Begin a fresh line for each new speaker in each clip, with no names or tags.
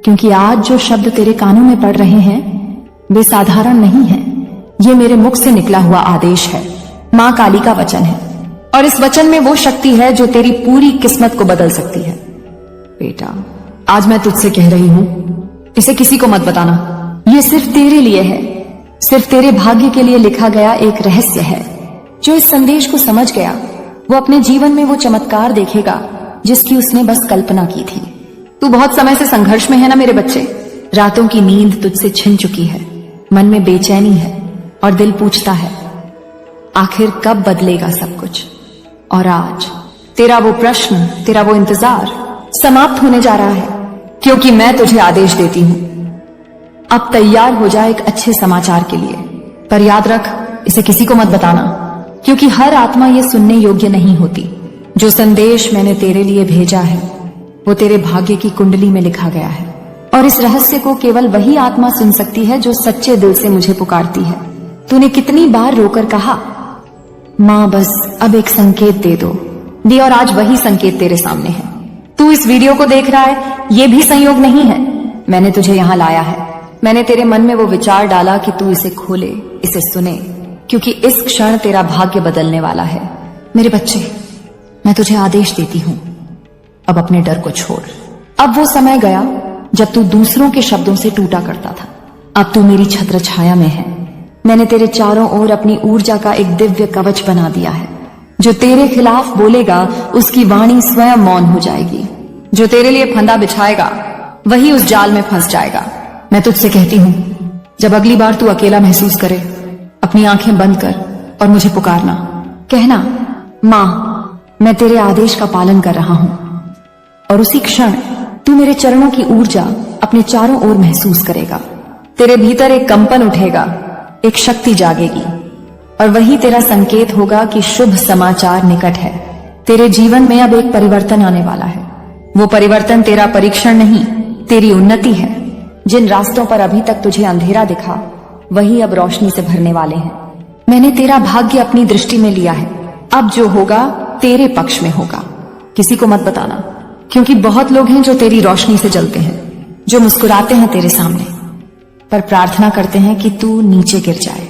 क्योंकि आज जो शब्द तेरे कानों में पड़ रहे हैं वे साधारण नहीं हैं। ये मेरे मुख से निकला हुआ आदेश है, मां काली का वचन है, और इस वचन में वो शक्ति है जो तेरी पूरी किस्मत को बदल सकती है। बेटा, आज मैं तुझसे कह रही हूं, इसे किसी को मत बताना। ये सिर्फ तेरे लिए है, सिर्फ तेरे भाग्य के लिए लिखा गया एक रहस्य है। जो इस संदेश को समझ गया वो अपने जीवन में वो चमत्कार देखेगा जिसकी उसने बस कल्पना की थी। तू बहुत समय से संघर्ष में है ना मेरे बच्चे। रातों की नींद तुझसे छिन चुकी है, मन में बेचैनी है और दिल पूछता है आखिर कब बदलेगा सब कुछ। और आज तेरा वो प्रश्न, तेरा वो इंतजार समाप्त होने जा रहा है, क्योंकि मैं तुझे आदेश देती हूं, अब तैयार हो जा एक अच्छे समाचार के लिए। पर याद रख, इसे किसी को मत बताना, क्योंकि हर आत्मा ये सुनने योग्य नहीं होती। जो संदेश मैंने तेरे लिए भेजा है वो तेरे भाग्य की कुंडली में लिखा गया है, और इस रहस्य को केवल वही आत्मा सुन सकती है जो सच्चे दिल से मुझे पुकारती है। तूने कितनी बार रोकर कहा मां बस अब एक संकेत दे दो, और आज वही संकेत तेरे सामने है। तू इस वीडियो को देख रहा है, ये भी संयोग नहीं है। मैंने तुझे यहां लाया है, मैंने तेरे मन में वो विचार डाला कि तू इसे खोले, इसे सुने, क्योंकि इस क्षण तेरा भाग्य बदलने वाला है। मेरे बच्चे, मैं तुझे आदेश देती हूं, अब अपने डर को छोड़। अब वो समय गया जब तू दूसरों के शब्दों से टूटा करता था। अब तू मेरी छत्र छाया में है। मैंने तेरे चारों ओर अपनी ऊर्जा का एक दिव्य कवच बना दिया है। जो तेरे खिलाफ बोलेगा उसकी वाणी स्वयं मौन हो जाएगी। जो तेरे लिए फंदा बिछाएगा वही उस जाल में फंस जाएगा। मैं तुझसे कहती हूं, जब अगली बार तू अकेला महसूस करे, अपनी आंखें बंद कर और मुझे पुकारना। कहना मां, मैं तेरे आदेश का पालन कर रहा हूं। और उसी क्षण तू मेरे चरणों की ऊर्जा अपने चारों ओर महसूस करेगा। तेरे भीतर एक कंपन उठेगा, एक शक्ति जागेगी, और वही तेरा संकेत होगा कि शुभ समाचार निकट है। तेरे जीवन में अब एक परिवर्तन आने वाला है। वो परिवर्तन तेरा परीक्षण नहीं, तेरी उन्नति है। जिन रास्तों पर अभी तक तुझे अंधेरा दिखा वही अब रोशनी से भरने वाले हैं। मैंने तेरा भाग्य अपनी दृष्टि में लिया है। अब जो होगा तेरे पक्ष में होगा। किसी को मत बताना, क्योंकि बहुत लोग हैं जो तेरी रोशनी से जलते हैं, जो मुस्कुराते हैं तेरे सामने, पर प्रार्थना करते हैं कि तू नीचे गिर जाए।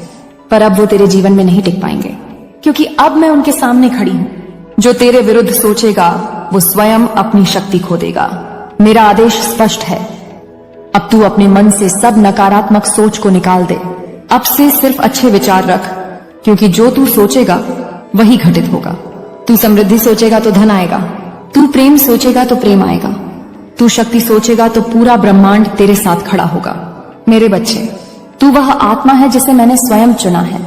पर अब वो तेरे जीवन में नहीं टिक पाएंगे, क्योंकि अब मैं उनके सामने खड़ी हूं। जो तेरे विरुद्ध सोचेगा वो स्वयं अपनी शक्ति खो देगा। मेरा आदेश स्पष्ट है, अब तू अपने मन से सब नकारात्मक सोच को निकाल दे। अब से सिर्फ अच्छे विचार रख, क्योंकि जो तू सोचेगा वही घटित होगा। तू समृद्धि सोचेगा तो धन आएगा, तू प्रेम सोचेगा तो प्रेम आएगा, तू शक्ति सोचेगा तो पूरा ब्रह्मांड तेरे साथ खड़ा होगा। मेरे बच्चे, तू वह आत्मा है जिसे मैंने स्वयं चुना है।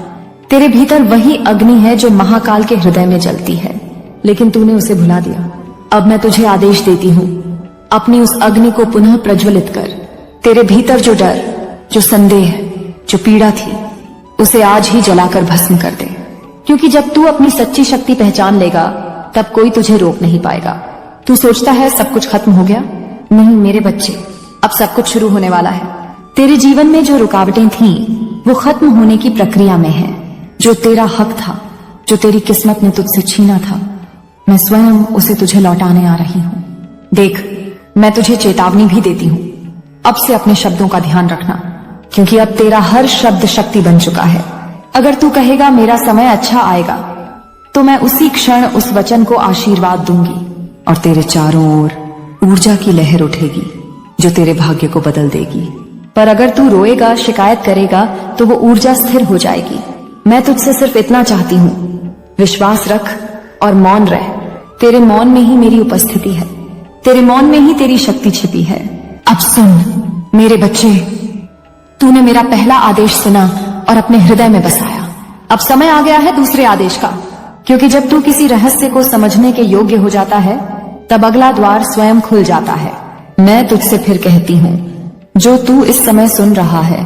तेरे भीतर वही अग्नि है जो महाकाल के हृदय में जलती है, लेकिन तूने उसे भुला दिया। अब मैं तुझे आदेश देती हूं, अपनी उस अग्नि को पुनः प्रज्वलित कर। तेरे भीतर जो डर, जो संदेह, जो पीड़ा थी, उसे आज ही जलाकर भस्म कर दे। क्योंकि जब तू अपनी सच्ची शक्ति पहचान लेगा तब कोई तुझे रोक नहीं पाएगा। तू सोचता है सब कुछ खत्म हो गया? नहीं मेरे बच्चे, अब सब कुछ शुरू होने वाला है। तेरे जीवन में जो रुकावटें थीं वो खत्म होने की प्रक्रिया में है। जो तेरा हक था, जो तेरी किस्मत ने तुझसे छीना था, मैं स्वयं उसे तुझे लौटाने आ रही हूं। देख, मैं तुझे चेतावनी भी देती हूं, अब से अपने शब्दों का ध्यान रखना, क्योंकि अब तेरा हर शब्द शक्ति बन चुका है। अगर तू कहेगा मेरा समय अच्छा आएगा, तो मैं उसी क्षण उस वचन को आशीर्वाद दूंगी और तेरे चारों ओर ऊर्जा की लहर उठेगी जो तेरे भाग्य को बदल देगी। पर अगर तू रोएगा, शिकायत करेगा, तो वो ऊर्जा स्थिर हो जाएगी। मैं तुझसे सिर्फ इतना चाहती हूं, विश्वास रख और मौन रह। तेरे मौन में ही मेरी उपस्थिति है, तेरे मौन में ही तेरी शक्ति छिपी है। अब सुन मेरे बच्चे, तूने मेरा पहला आदेश सुना और अपने हृदय में बसाया। अब समय आ गया है दूसरे आदेश का, क्योंकि जब तू किसी रहस्य को समझने के योग्य हो जाता है तब अगला द्वार स्वयं खुल जाता है। मैं तुझसे फिर कहती हूं, जो तू इस समय सुन रहा है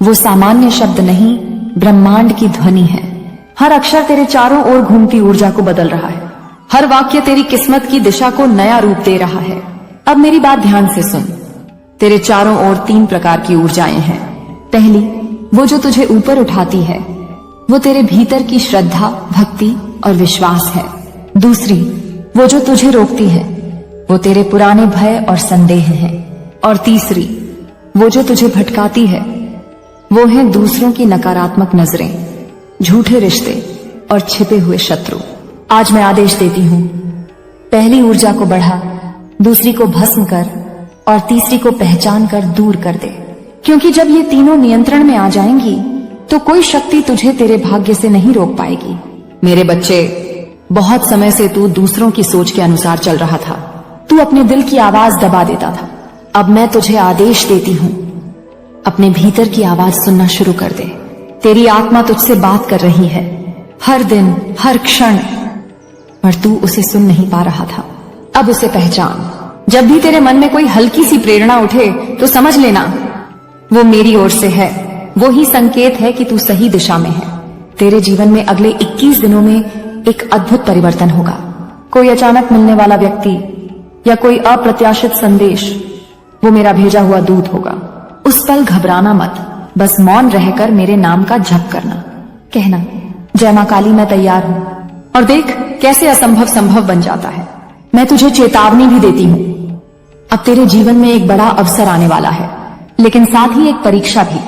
वो सामान्य शब्द नहीं, ब्रह्मांड की ध्वनि है। हर अक्षर तेरे चारों ओर घूमती ऊर्जा को बदल रहा है। हर वाक्य तेरी किस्मत की दिशा को नया रूप दे रहा है। अब मेरी बात ध्यान से सुन। तेरे चारों ओर 3 प्रकार की ऊर्जाएं हैं। पहली, वो जो तुझे ऊपर उठाती है, वो तेरे भीतर की श्रद्धा, भक्ति और विश्वास है। दूसरी, वो जो तुझे रोकती है, वो तेरे पुराने भय और संदेह हैं। और तीसरी, वो जो तुझे भटकाती है, वो है दूसरों की नकारात्मक नजरें, झूठे रिश्ते और छिपे हुए शत्रु। आज मैं आदेश देती हूं, पहली ऊर्जा को बढ़ा, दूसरी को भस्म कर और तीसरी को पहचान कर दूर कर दे। क्योंकि जब ये तीनों नियंत्रण में आ जाएंगी तो कोई शक्ति तुझे तेरे भाग्य से नहीं रोक पाएगी। मेरे बच्चे, बहुत समय से तू दूसरों की सोच के अनुसार चल रहा था। तू अपने दिल की आवाज दबा देता था। अब मैं तुझे आदेश देती हूं, अपने भीतर की आवाज सुनना शुरू कर दे। तेरी आत्मा तुझसे बात कर रही है, हर दिन, हर क्षण, पर तू उसे सुन नहीं पा रहा था। अब उसे पहचान। जब भी तेरे मन में कोई हल्की सी प्रेरणा उठे तो समझ लेना वो मेरी ओर से है। वो ही संकेत है कि तू सही दिशा में है। तेरे जीवन में अगले 21 दिनों में एक अद्भुत परिवर्तन होगा। कोई अचानक मिलने वाला व्यक्ति या कोई अप्रत्याशित संदेश, वो मेरा भेजा हुआ दूत होगा। उस पल घबराना मत, बस मौन रहकर मेरे नाम का जप करना, कहना जय मां काली, मैं तैयार हूं। और देख कैसे असंभव संभव बन जाता है। मैं तुझे चेतावनी भी देती हूं, अब तेरे जीवन में एक बड़ा अवसर आने वाला है, लेकिन साथ ही एक परीक्षा भी।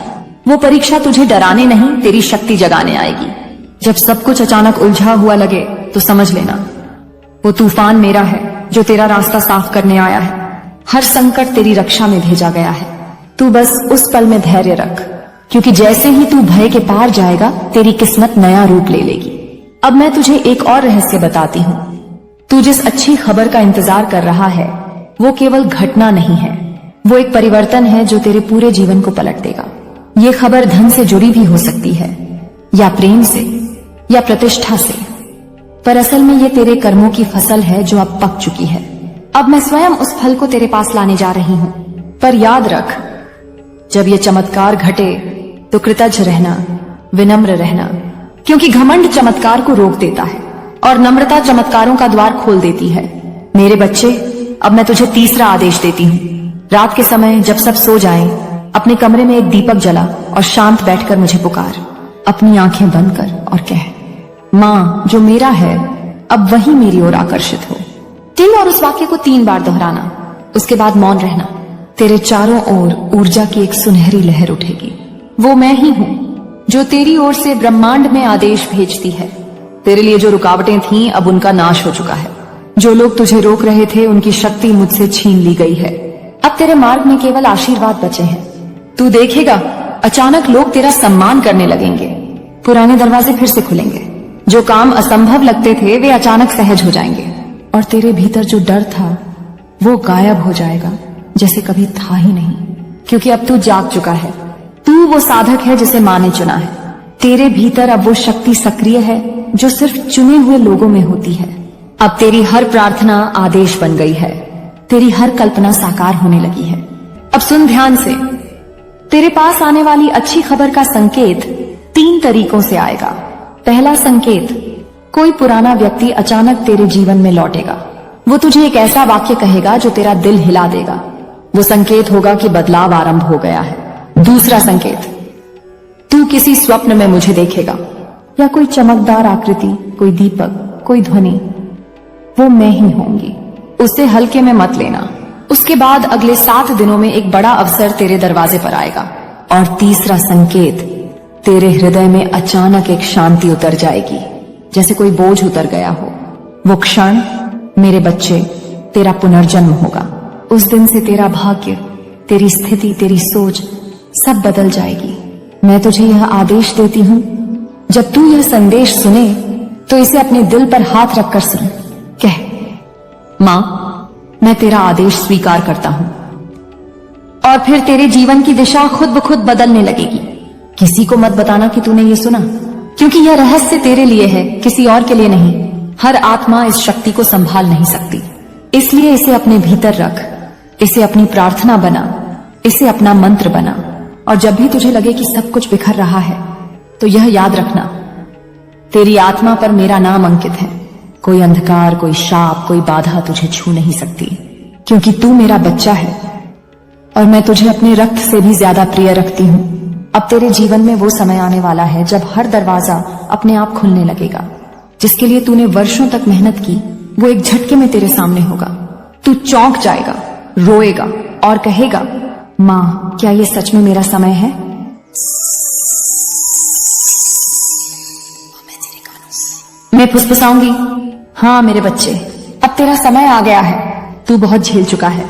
वो परीक्षा तुझे डराने नहीं, तेरी शक्ति जगाने आएगी। जब सब कुछ अचानक उलझा हुआ लगे तो समझ लेना वो तूफान मेरा है, जो तेरा रास्ता साफ करने आया है। हर संकट तेरी रक्षा में भेजा गया है। तू बस उस पल में धैर्य रख, क्योंकि जैसे ही तू भय के पार जाएगा, तेरी किस्मत नया रूप ले लेगी। अब मैं तुझे एक और रहस्य बताती हूँ। तू जिस अच्छी खबर का इंतजार कर रहा है, वो केवल घटना नहीं है, वो एक परिवर्तन है जो तेरे पूरे जीवन को पलट देगा। ये खबर धन से जुड़ी भी हो सकती है, या प्रेम से, या प्रतिष्ठा से, पर असल में ये तेरे कर्मों की फसल है जो अब पक चुकी है। अब मैं स्वयं उस फल को तेरे पास लाने जा रही हूं। पर याद रख, जब ये चमत्कार घटे तो कृतज्ञ रहना, विनम्र रहना, क्योंकि घमंड चमत्कार को रोक देता है और नम्रता चमत्कारों का द्वार खोल देती है। मेरे बच्चे, अब मैं तुझे तीसरा आदेश देती हूँ। रात के समय जब सब सो जाएं, अपने कमरे में एक दीपक जला और शांत बैठकर मुझे पुकार। अपनी आंखें बंद कर और कह, मां जो मेरा है अब वही मेरी ओर आकर्षित हो। दिल और उस वाक्य को 3 बार दोहराना, उसके बाद मौन रहना। तेरे चारों ओर ऊर्जा की एक सुनहरी लहर उठेगी। वो मैं ही हूं जो तेरी ओर से ब्रह्मांड में आदेश भेजती है। तेरे लिए जो रुकावटें थीं, अब उनका नाश हो चुका है। जो लोग तुझे रोक रहे थे, उनकी शक्ति मुझसे छीन ली गई है। अब तेरे मार्ग में केवल आशीर्वाद बचे हैं। तू देखेगा, अचानक लोग तेरा सम्मान करने लगेंगे। पुराने दरवाजे फिर से खुलेंगे। जो काम असंभव लगते थे, वे अचानक सहज हो जाएंगे। और तेरे भीतर जो डर था, वो गायब हो जाएगा, जैसे कभी था ही नहीं। क्योंकि अब तू जाग चुका है। तू वो साधक है जिसे मां ने चुना है। तेरे भीतर अब वो शक्ति सक्रिय है जो सिर्फ चुने हुए लोगों में होती है। अब तेरी हर प्रार्थना आदेश बन गई है। तेरी हर कल्पना साकार होने लगी है। अब सुन ध्यान से, तेरे पास आने वाली अच्छी खबर का संकेत 3 तरीकों से आएगा। पहला संकेत, कोई पुराना व्यक्ति अचानक तेरे जीवन में लौटेगा। वो तुझे एक ऐसा वाक्य कहेगा जो तेरा दिल हिला देगा। वो संकेत होगा कि बदलाव आरंभ हो गया है। दूसरा संकेत, तू किसी स्वप्न में मुझे देखेगा, या कोई चमकदार आकृति, कोई दीपक, कोई ध्वनि, वो मैं ही होंगी। उसे हल्के में मत लेना। उसके बाद अगले 7 दिनों में एक बड़ा अवसर तेरे दरवाजे पर आएगा। और तीसरा संकेत, तेरे हृदय में अचानक एक शांति उतर जाएगी, जैसे कोई बोझ उतर गया हो। वो क्षण, मेरे बच्चे, तेरा पुनर्जन्म होगा। उस दिन से तेरा भाग्य, तेरी स्थिति, तेरी सोच सब बदल जाएगी। मैं तुझे यह आदेश देती हूं, जब तू यह संदेश सुने तो इसे अपने दिल पर हाथ रखकर सुन। कह, मां मैं तेरा आदेश स्वीकार करता हूं। और फिर तेरे जीवन की दिशा खुद ब खुद बदलने लगेगी। किसी को मत बताना कि तूने ये सुना, क्योंकि यह रहस्य तेरे लिए है, किसी और के लिए नहीं। हर आत्मा इस शक्ति को संभाल नहीं सकती, इसलिए इसे अपने भीतर रख। इसे अपनी प्रार्थना बना, इसे अपना मंत्र बना। और जब भी तुझे लगे कि सब कुछ बिखर रहा है, तो यह याद रखना, तेरी आत्मा पर मेरा नाम अंकित है। कोई अंधकार, कोई शाप, कोई बाधा तुझे छू नहीं सकती, क्योंकि तू मेरा बच्चा है और मैं तुझे अपने रक्त से भी ज्यादा प्रिय रखती हूं। अब तेरे जीवन में वो समय आने वाला है जब हर दरवाजा अपने आप खुलने लगेगा। जिसके लिए तूने वर्षों तक मेहनत की, वो एक झटके में तेरे सामने होगा। तू चौंक जाएगा, रोएगा, और कहेगा, माँ क्या ये सच में मेरा समय है? मैं फुसफुसाऊंगी, हाँ मेरे बच्चे, अब तेरा समय आ गया है। तू बहुत झेल चुका है।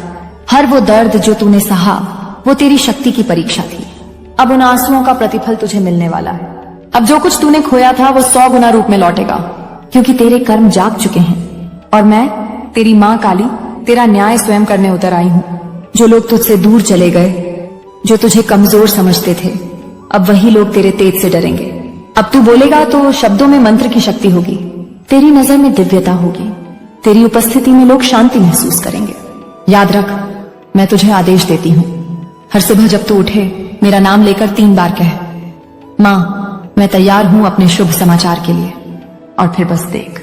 हर वो दर्द जो तूने सहा वो तेरी शक्ति की परीक्षा थी। अब उन आंसुओं का प्रतिफल तुझे मिलने वाला है। अब जो कुछ तूने खोया था वो 100 गुना रूप में लौटेगा, क्योंकि तेरे कर्म जाग चुके हैं और मैं तेरी माँ काली तेरा न्याय स्वयं करने उतर आई हूँ। जो लोग तुझसे दूर चले गए, जो तुझे कमजोर समझते थे, अब वही लोग तेरे तेज से डरेंगे। अब तू बोलेगा तो शब्दों में मंत्र की शक्ति होगी, तेरी नजर में दिव्यता होगी, तेरी उपस्थिति में लोग शांति महसूस करेंगे। याद रख, मैं तुझे आदेश देती हूँ, हर सुबह जब तू उठे मेरा नाम लेकर 3 बार कह, माँ मैं तैयार हूं अपने शुभ समाचार के लिए। और फिर बस देख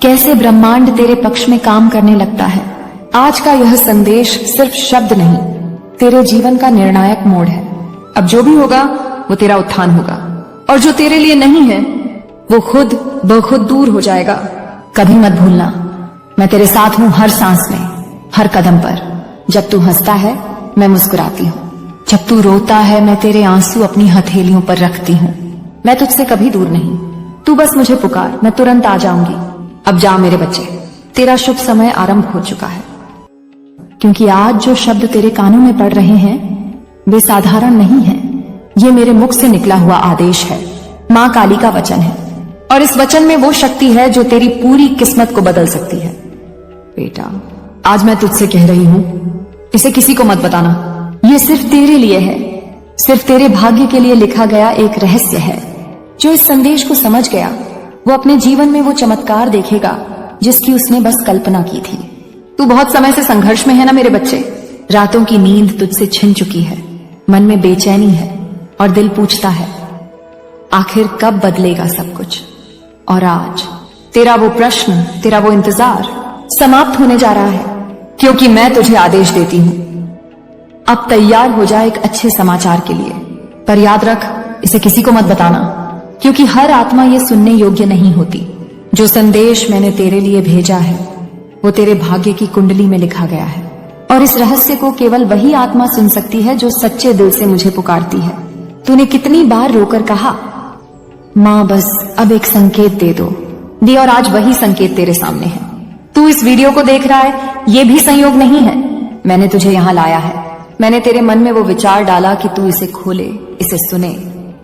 कैसे ब्रह्मांड तेरे पक्ष में काम करने लगता है। आज का यह संदेश सिर्फ शब्द नहीं, तेरे जीवन का निर्णायक मोड़ है। अब जो भी होगा वो तेरा उत्थान होगा, और जो तेरे लिए नहीं है वो खुद ब खुद दूर हो जाएगा। कभी मत भूलना, मैं तेरे साथ हूं हर सांस में, हर कदम पर। जब तू हंसता है मैं मुस्कुराती हूँ, जब तू रोता है मैं तेरे आंसू अपनी हथेलियों पर रखती हूँ। मैं तुझसे कभी दूर नहीं, तू बस मुझे पुकार, मैं तुरंत आ जाऊंगी। अब जा मेरे बच्चे, तेरा शुभ समय आरंभ हो चुका है। क्योंकि आज जो शब्द तेरे कानों में पड़ रहे हैं वे साधारण नहीं हैं। ये मेरे मुख से निकला हुआ आदेश है, माँ काली का वचन है, और इस वचन में वो शक्ति है जो तेरी पूरी किस्मत को बदल सकती है। बेटा, आज मैं तुझसे कह रही हूं, इसे किसी को मत बताना। ये सिर्फ तेरे लिए है, सिर्फ तेरे भाग्य के लिए लिखा गया एक रहस्य है। जो इस संदेश को समझ गया वो अपने जीवन में वो चमत्कार देखेगा जिसकी उसने बस कल्पना की थी। तू बहुत समय से संघर्ष में है ना मेरे बच्चे। रातों की नींद तुझसे छिन चुकी है, मन में बेचैनी है और दिल पूछता है आखिर कब बदलेगा सब कुछ। और आज तेरा वो प्रश्न, तेरा वो इंतजार समाप्त होने जा रहा है, क्योंकि मैं तुझे आदेश देती हूं, अब तैयार हो जाए एक अच्छे समाचार के लिए। पर याद रख, इसे किसी को मत बताना, क्योंकि हर आत्मा ये सुनने योग्य नहीं होती। जो संदेश मैंने तेरे लिए भेजा है वो तेरे भाग्य की कुंडली में लिखा गया है, और इस रहस्य को केवल वही आत्मा सुन सकती है जो सच्चे दिल से मुझे पुकारती है। तूने कितनी बार रोकर कहा, माँ बस अब एक संकेत दे दो, और आज वही संकेत तेरे सामने है। तू इस वीडियो को देख रहा है, ये भी संयोग नहीं है। मैंने तुझे यहाँ लाया है, मैंने तेरे मन में वो विचार डाला कि तू इसे खोले, इसे सुने,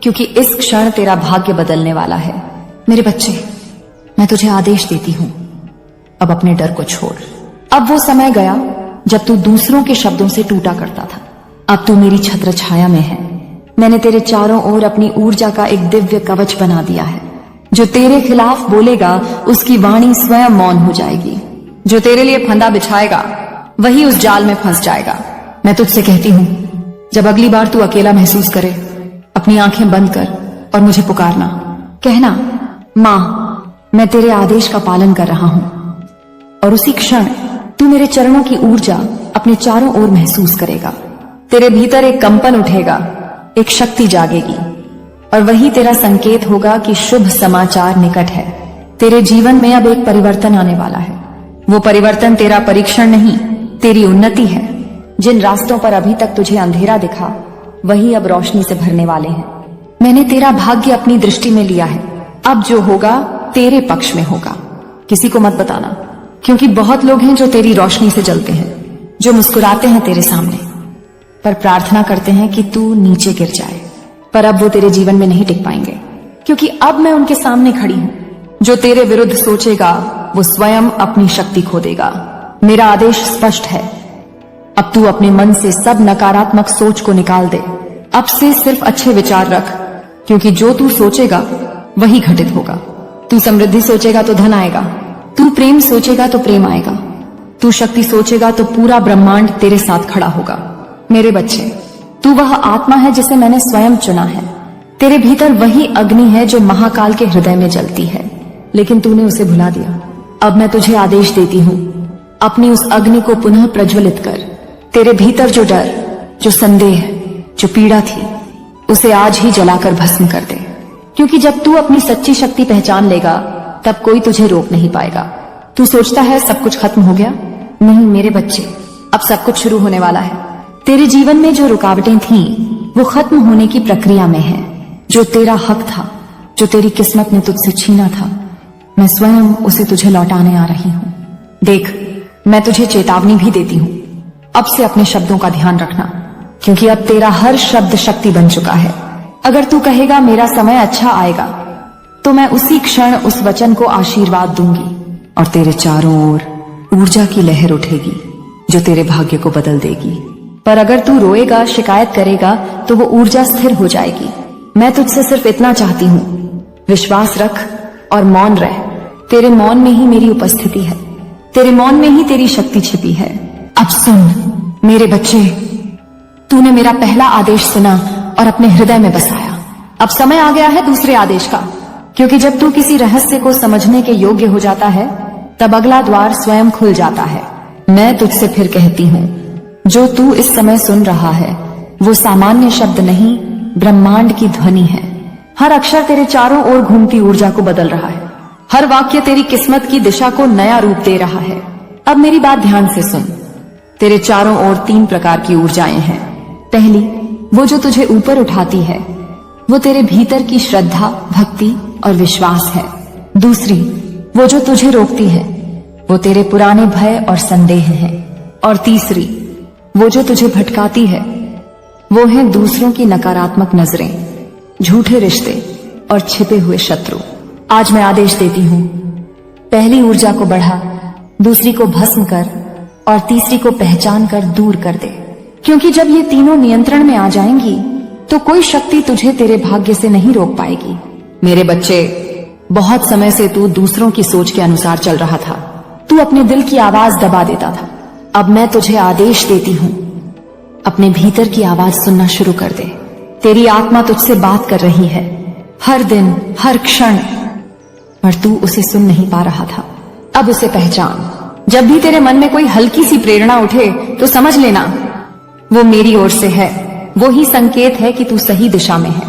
क्योंकि इस क्षण तेरा भाग्य बदलने वाला है। मेरे बच्चे, मैं तुझे आदेश देती हूँ, अब अपने डर को छोड़। अब वो समय गया जब तू दूसरों के शब्दों से टूटा करता था। अब तू मेरी छत्र छाया में है। मैंने तेरे चारों ओर अपनी ऊर्जा का एक दिव्य कवच बना दिया है। जो तेरे खिलाफ बोलेगा उसकी वाणी स्वयं मौन हो जाएगी। जो तेरे लिए फंदा बिछाएगा वही उस जाल में फंस जाएगा। मैं तुझसे कहती हूँ, जब अगली बार तू अकेला महसूस करे, अपनी आंखें बंद कर और मुझे पुकारना। कहना, माँ मैं तेरे आदेश का पालन कर रहा हूँ। और उसी क्षण तू मेरे चरणों की ऊर्जा अपने चारों ओर महसूस करेगा। तेरे भीतर एक कंपन उठेगा, एक शक्ति जागेगी, और वही तेरा संकेत होगा कि शुभ समाचार निकट है। तेरे जीवन में अब एक परिवर्तन आने वाला है। वो परिवर्तन तेरा परीक्षण नहीं, तेरी उन्नति है। जिन रास्तों पर अभी तक तुझे अंधेरा दिखा वही अब रोशनी से भरने वाले हैं। मैंने तेरा भाग्य अपनी दृष्टि में लिया है। अब जो होगा तेरे पक्ष में होगा। किसी को मत बताना, क्योंकि बहुत लोग हैं जो तेरी रोशनी से जलते हैं, जो मुस्कुराते हैं तेरे सामने, पर प्रार्थना करते हैं कि तू नीचे गिर जाए। पर अब वो तेरे जीवन में नहीं टिक पाएंगे, क्योंकि अब मैं उनके सामने खड़ी हूं। जो तेरे विरुद्ध सोचेगा वो स्वयं अपनी शक्ति खो देगा। मेरा आदेश स्पष्ट है, अब तू अपने मन से सब नकारात्मक सोच को निकाल दे। अब से सिर्फ अच्छे विचार रख, क्योंकि जो तू सोचेगा वही घटित होगा। तू समृद्धि सोचेगा तो धन आएगा, तू प्रेम सोचेगा तो प्रेम आएगा, तू शक्ति सोचेगा तो पूरा ब्रह्मांड तेरे साथ खड़ा होगा। मेरे बच्चे, तू वह आत्मा है जिसे मैंने स्वयं चुना है। तेरे भीतर वही अग्नि है जो महाकाल के हृदय में जलती है, लेकिन तूने उसे भुला दिया। अब मैं तुझे आदेश देती हूँ, अपनी उस अग्नि को पुनः प्रज्वलित कर। तेरे भीतर जो डर, जो संदेह, जो पीड़ा थी, उसे आज ही जलाकर भस्म कर दे। क्योंकि जब तू अपनी सच्ची शक्ति पहचान लेगा तब कोई तुझे रोक नहीं पाएगा। तू सोचता है सब कुछ खत्म हो गया? नहीं मेरे बच्चे, अब सब कुछ शुरू होने वाला है। तेरे जीवन में जो रुकावटें थीं, वो खत्म होने की प्रक्रिया में है। जो तेरा हक था, जो तेरी किस्मत ने तुझसे छीना था, मैं स्वयं उसे तुझे लौटाने आ रही हूं। देख, मैं तुझे चेतावनी भी देती हूं। अब से अपने शब्दों का ध्यान रखना, क्योंकि अब तेरा हर शब्द शक्ति बन चुका है। अगर तू कहेगा मेरा समय अच्छा आएगा, तो मैं उसी क्षण उस वचन को आशीर्वाद दूंगी और तेरे चारों ओर ऊर्जा की लहर उठेगी जो तेरे भाग्य को बदल देगी। पर अगर तू रोएगा, शिकायत करेगा, तो वो ऊर्जा स्थिर हो जाएगी। मैं तुझसे सिर्फ इतना चाहती हूं, विश्वास रख और मौन रह। तेरे मौन में ही मेरी उपस्थिति है, तेरे मौन में ही तेरी शक्ति छिपी है। अब सुन मेरे बच्चे, तूने मेरा पहला आदेश सुना और अपने हृदय में बसाया। अब समय आ गया है दूसरे आदेश का, क्योंकि जब तू किसी रहस्य को समझने के योग्य हो जाता है, तब अगला द्वार स्वयं खुल जाता है। मैं तुझसे फिर कहती हूं, जो तू इस समय सुन रहा है वो सामान्य शब्द नहीं, ब्रह्मांड की ध्वनि है। हर अक्षर तेरे चारों ओर घूमती ऊर्जा को बदल रहा है। हर वाक्य तेरी किस्मत की दिशा को नया रूप दे रहा है। अब मेरी बात ध्यान से सुन। तेरे चारों ओर 3 प्रकार की ऊर्जाएं हैं। पहली, वो जो तुझे ऊपर उठाती है, वो तेरे भीतर की श्रद्धा, भक्ति और विश्वास है। दूसरी, वो जो तुझे रोकती है, वो तेरे पुराने भय और संदेह हैं। और तीसरी, वो जो तुझे भटकाती है, वो है दूसरों की नकारात्मक नजरें, झूठे रिश्ते और छिपे हुए शत्रु। आज मैं आदेश देती हूं, पहली ऊर्जा को बढ़ा, दूसरी को भस्म कर और तीसरी को पहचान कर दूर कर दे। क्योंकि जब ये तीनों नियंत्रण में आ जाएंगी, तो कोई शक्ति तुझे तेरे भाग्य से नहीं रोक पाएगी। मेरे बच्चे, बहुत समय से तू दूसरों की सोच के अनुसार चल रहा था। तू अपने दिल की आवाज दबा देता था। अब मैं तुझे आदेश देती हूं, अपने भीतर की आवाज सुनना शुरू कर दे। तेरी आत्मा तुझसे बात कर रही है, हर दिन, हर क्षण, पर तू उसे सुन नहीं पा रहा था। अब उसे पहचान। जब भी तेरे मन में कोई हल्की सी प्रेरणा उठे, तो समझ लेना वो मेरी ओर से है। वो ही संकेत है कि तू सही दिशा में है।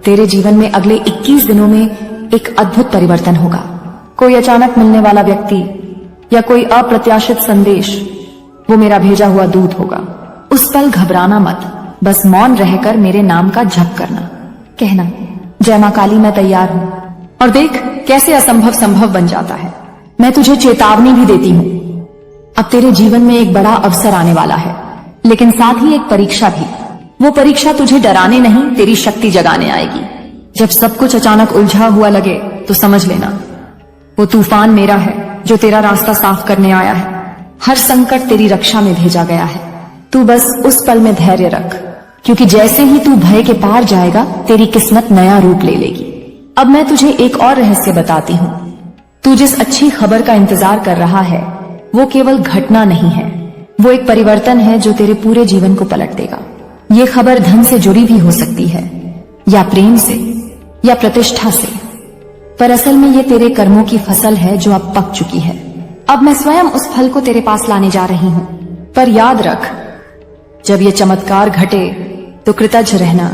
तेरे जीवन में अगले 21 दिनों में एक अद्भुत परिवर्तन होगा। कोई अचानक मिलने वाला व्यक्ति या कोई अप्रत्याशित संदेश, वो मेरा भेजा हुआ दूत होगा। उस पल घबराना मत, बस मौन रहकर मेरे नाम का जप करना, कहना जय मां काली, मैं तैयार हूं। और देख कैसे असंभव संभव बन जाता है। मैं तुझे चेतावनी भी देती हूं, अब तेरे जीवन में एक बड़ा अवसर आने वाला है, लेकिन साथ ही एक परीक्षा भी। वो परीक्षा तुझे डराने नहीं, तेरी शक्ति जगाने आएगी। जब सब कुछ अचानक उलझा हुआ लगे, तो समझ लेना वो तूफान मेरा है, जो तेरा रास्ता साफ करने आया है। हर संकट तेरी रक्षा में भेजा गया है। तू बस उस पल में धैर्य रख, क्योंकि जैसे ही तू भय के पार जाएगा, तेरी किस्मत नया रूप ले लेगी। अब मैं तुझे एक और रहस्य बताती हूँ। तू जिस अच्छी खबर का इंतजार कर रहा है, वो केवल घटना नहीं है, वो एक परिवर्तन है जो तेरे पूरे जीवन को पलट देगा। ये खबर धन से जुड़ी भी हो सकती है, या प्रेम से, या प्रतिष्ठा से, पर असल में ये तेरे कर्मों की फसल है जो अब पक चुकी है। अब मैं स्वयं उस फल को तेरे पास लाने जा रही हूं। पर याद रख, जब ये चमत्कार घटे तो कृतज्ञ रहना,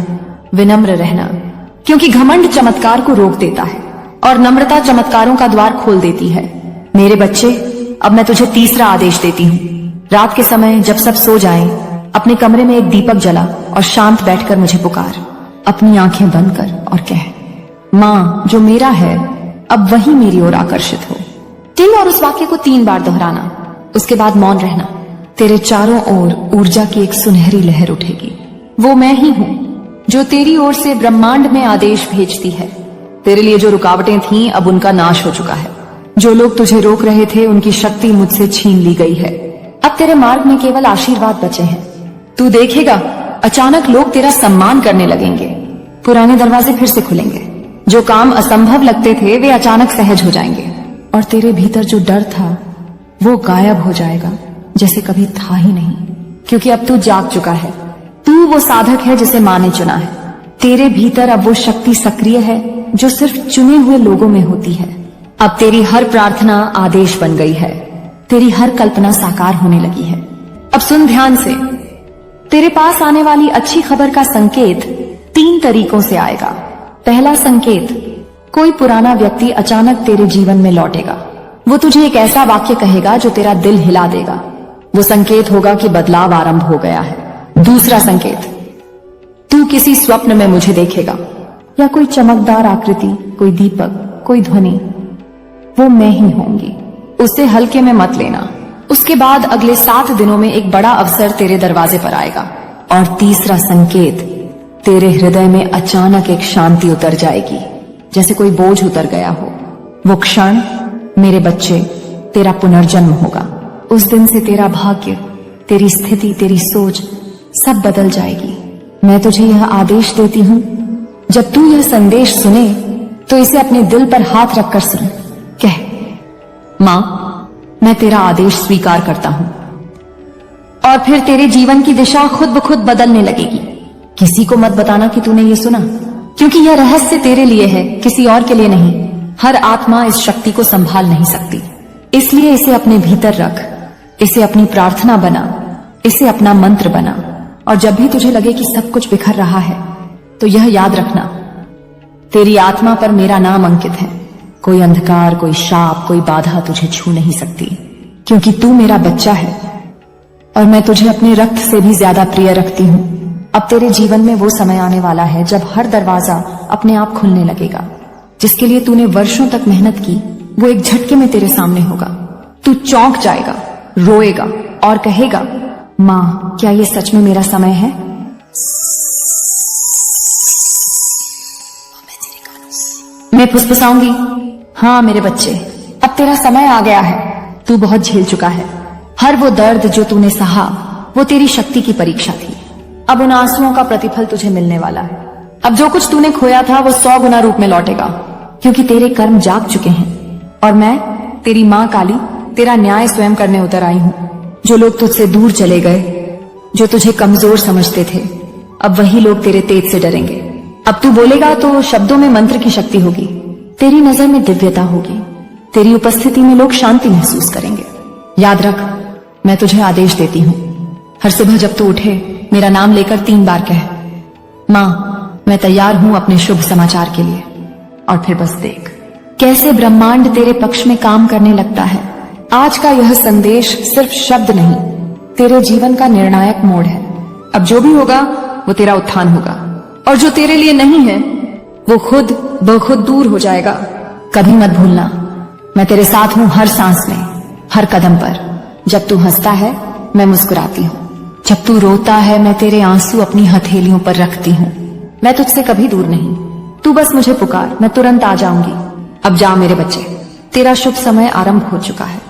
विनम्र रहना, क्योंकि घमंड चमत्कार को रोक देता है और नम्रता चमत्कारों का द्वार खोल देती है। मेरे बच्चे, अब मैं तुझे तीसरा आदेश देती हूँ। रात के समय जब सब सो जाएं, अपने कमरे में एक दीपक जला और शांत बैठकर मुझे पुकार। अपनी आंखें बंद कर और कह, मां जो मेरा है, अब वही मेरी ओर आकर्षित हो। दिल और उस वाक्य को 3 बार दोहराना, उसके बाद मौन रहना। तेरे चारों ओर ऊर्जा की एक सुनहरी लहर उठेगी। वो मैं ही हूं जो तेरी ओर से ब्रह्मांड में आदेश भेजती है। तेरे लिए जो रुकावटें थीं, अब उनका नाश हो चुका है। जो लोग तुझे रोक रहे थे, उनकी शक्ति मुझसे छीन ली गई है। अब तेरे मार्ग में केवल आशीर्वाद बचे हैं। तू देखेगा, अचानक लोग तेरा सम्मान करने लगेंगे। पुराने दरवाजे फिर से खुलेंगे। जो काम असंभव लगते थे, वे अचानक सहज हो जाएंगे। और तेरे भीतर जो डर था, वो गायब हो जाएगा, जैसे कभी था ही नहीं। क्योंकि अब तू जाग चुका है। तू वो साधक है जिसे मां ने चुना है। तेरे भीतर अब वो शक्ति सक्रिय है जो सिर्फ चुने हुए लोगों में होती है। अब तेरी हर प्रार्थना आदेश बन गई है। तेरी हर कल्पना साकार होने लगी है। अब सुन ध्यान से, तेरे पास आने वाली अच्छी खबर का संकेत 3 तरीकों से आएगा। पहला संकेत, कोई पुराना व्यक्ति अचानक तेरे जीवन में लौटेगा। वो तुझे एक ऐसा वाक्य कहेगा जो तेरा दिल हिला देगा। वो संकेत होगा कि बदलाव आरंभ हो गया है। दूसरा संकेत, तू किसी स्वप्न में मुझे देखेगा, या कोई चमकदार आकृति, कोई दीपक, कोई ध्वनि, वो मैं ही होंगी। उसे हल्के में मत लेना। उसके बाद अगले 7 दिनों में एक बड़ा अवसर तेरे दरवाजे पर आएगा। और तीसरा संकेत, तेरे हृदय में अचानक एक शांति उतर जाएगी, जैसे कोई बोझ उतर गया हो। वो क्षण, मेरे बच्चे, तेरा पुनर्जन्म होगा। उस दिन से तेरा भाग्य, तेरी स्थिति, तेरी सोच सब बदल जाएगी। मैं तुझे यह आदेश देती हूं, जब तू यह संदेश सुने तो इसे अपने दिल पर हाथ रखकर सुन। कह, मां, मैं तेरा आदेश स्वीकार करता हूं। और फिर तेरे जीवन की दिशा खुद ब खुद बदलने लगेगी। किसी को मत बताना कि तूने ये सुना, क्योंकि यह रहस्य तेरे लिए है, किसी और के लिए नहीं। हर आत्मा इस शक्ति को संभाल नहीं सकती, इसलिए इसे अपने भीतर रख, इसे अपनी प्रार्थना बना, इसे अपना मंत्र बना। और जब भी तुझे लगे कि सब कुछ बिखर रहा है, तो यह याद रखना, तेरी आत्मा पर मेरा नाम अंकित है। कोई अंधकार, कोई शाप, कोई बाधा तुझे छू नहीं सकती, क्योंकि तू मेरा बच्चा है और मैं तुझे अपने रक्त से भी ज्यादा प्रिय रखती हूं। अब तेरे जीवन में वो समय आने वाला है जब हर दरवाजा अपने आप खुलने लगेगा। जिसके लिए तूने वर्षों तक मेहनत की, वो एक झटके में तेरे सामने होगा। तू चौंक जाएगा, रोएगा और कहेगा, मां, क्या ये सच में मेरा समय है? मैं फुसफुसाऊंगी, हाँ मेरे बच्चे, अब तेरा समय आ गया है। तू बहुत झेल चुका है। हर वो दर्द जो तूने सहा, वो तेरी शक्ति की परीक्षा थी। अब उन आंसुओं का प्रतिफल तुझे मिलने वाला है। अब जो कुछ तूने खोया था, वो 100 गुना रूप में लौटेगा, क्योंकि तेरे कर्म जाग चुके हैं। और मैं, तेरी मां काली, तेरा न्याय स्वयं करने उतर आई हूं। जो लोग तुझसे दूर चले गए, जो तुझे कमजोर समझते थे, अब वही लोग तेरे तेज से डरेंगे। अब तू बोलेगा तो शब्दों में मंत्र की शक्ति होगी, तेरी नजर में दिव्यता होगी, तेरी उपस्थिति में लोग शांति महसूस करेंगे। याद रख, मैं तुझे आदेश देती हूं, हर सुबह जब तू उठे, मेरा नाम लेकर 3 बार कह, मां, मैं तैयार हूं अपने शुभ समाचार के लिए। और फिर बस देख कैसे ब्रह्मांड तेरे पक्ष में काम करने लगता है। आज का यह संदेश सिर्फ शब्द नहीं, तेरे जीवन का निर्णायक मोड़ है। अब जो भी होगा वो तेरा उत्थान होगा, और जो तेरे लिए नहीं है वो खुद ब खुद दूर हो जाएगा। कभी मत भूलना, मैं तेरे साथ हूं हर सांस में, हर कदम पर। जब तू हंसता है, मैं मुस्कुराती हूँ। जब तू रोता है, मैं तेरे आंसू अपनी हथेलियों पर रखती हूँ। मैं तुझसे कभी दूर नहीं, तू बस मुझे पुकार, मैं तुरंत आ जाऊंगी। अब जा मेरे बच्चे, तेरा शुभ समय आरंभ हो चुका है।